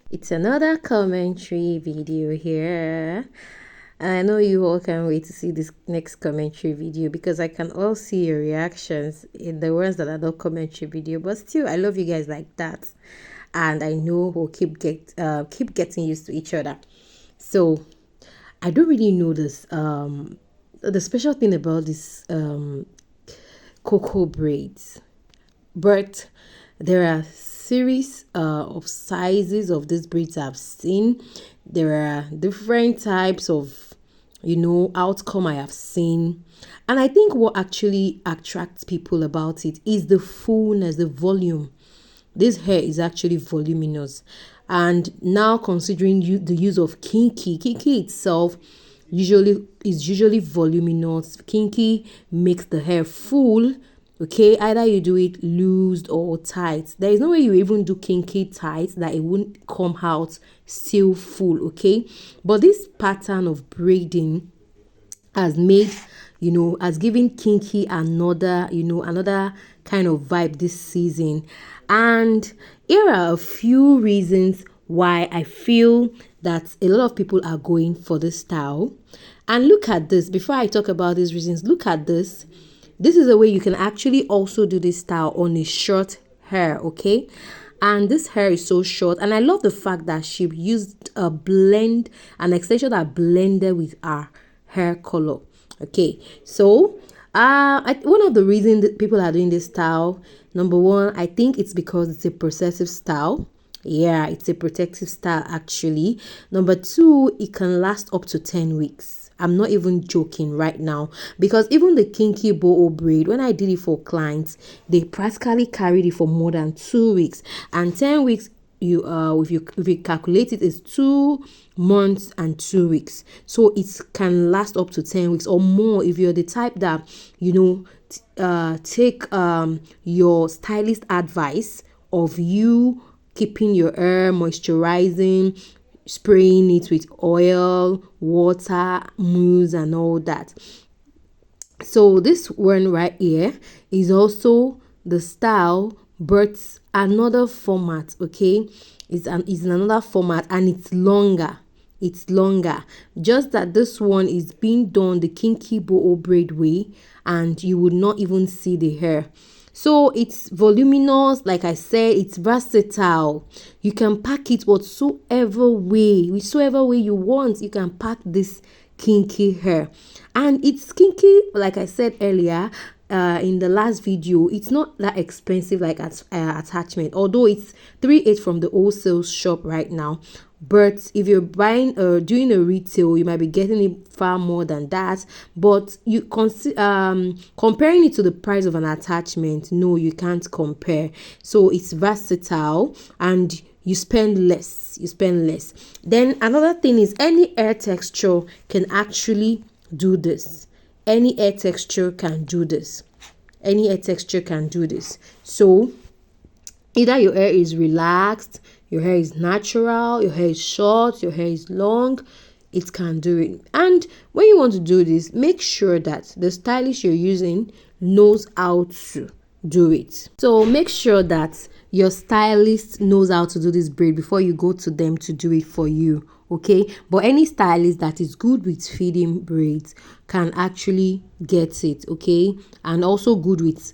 It's another commentary video here. And I know you all can't wait to see this next commentary video because I can all see your reactions in the ones that are not commentary video. But still, I love you guys like that. And I know we'll keep getting used to each other. So I don't really know this. The special thing about this Coco braids, but there are series of sizes of these braids I've seen. There are different types of outcome I have seen, and I think what actually attracts people about it is the fullness, the volume. This hair is actually voluminous, and now considering the use of kinky itself usually voluminous. Kinky makes the hair full. Okay, either you do it loose or tight. There is no way you even do kinky tight that it won't come out still full. Okay, but this pattern of braiding has made, has given kinky another kind of vibe this season. And here are a few reasons why I feel that a lot of people are going for this style. And look at this. Before I talk about these reasons, look at this. This is a way you can actually also do this style on a short hair, okay? And this hair is so short, and I love the fact that she used an extension that blended with our hair color. Okay, so one of the reasons that people are doing this style, number one, I think it's because it's a processive style. Yeah, it's a protective style actually. Number two, it can last up to 10 weeks. I'm not even joking right now, because even the kinky boho braid, when I did it for clients, they practically carried it for more than 2 weeks. And 10 weeks, if you calculate it, is 2 months and 2 weeks. So it can last up to 10 weeks or more if you're the type that take your stylist advice of you keeping your hair moisturizing, spraying it with oil, water, mousse, and all that. So this one right here is also the style, but another format. Okay, it's in another format, and it's longer. Just that this one is being done the kinky boho braid way, and you would not even see the hair. So it's voluminous, like I said, it's versatile. You can pack it whichever way you want. You can pack this kinky hair, and it's kinky, like I said earlier in the last video. It's not that expensive like attachment, although it's 3/8 from the wholesale shop right now. But if you're buying doing a retail, you might be getting it far more than that. But you comparing it to the price of an attachment, no, you can't compare. So it's versatile, and you spend less. Then another thing is, any hair texture can actually do this. Any hair texture can do this. So either your hair is relaxed, your hair is natural, your hair is short, your hair is long, it can do it. And when you want to do this, make sure that the stylist you're using knows how to do it. So make sure that your stylist knows how to do this braid before you go to them to do it for you. Okay, but any stylist that is good with feeding braids can actually get it. Okay, and also good with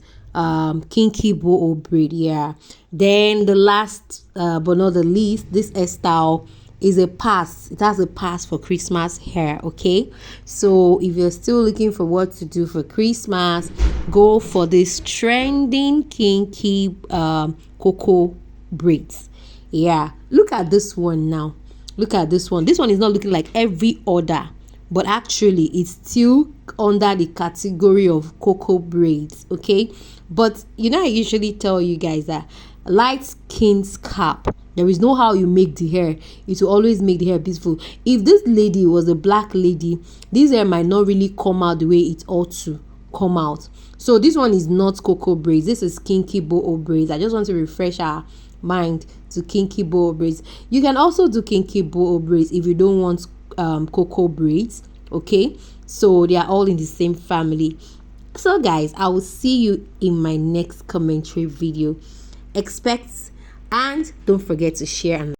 kinky boho braid. Yeah. Then the last but not the least, this hairstyle is a pass. It has a pass for Christmas hair. Okay, so if you're still looking for what to do for Christmas, go for this trending kinky Coco braids. Yeah, look at this one now. Look at this one. This one is not looking like every other, but actually it's still under the category of Coco braids. Okay, but I usually tell you guys that light skin scalp, there is no how you make the hair, it will always make the hair beautiful. If this lady was a black lady, this hair might not really come out the way it ought to come out. So this one is not Coco braids, this is kinky boho braids. I just want to refresh our mind to kinky boho braids. You can also do kinky boho braids if you don't want Coco braids. Okay, so they are all in the same family. So guys, I will see you in my next commentary video. Expect, and don't forget to share and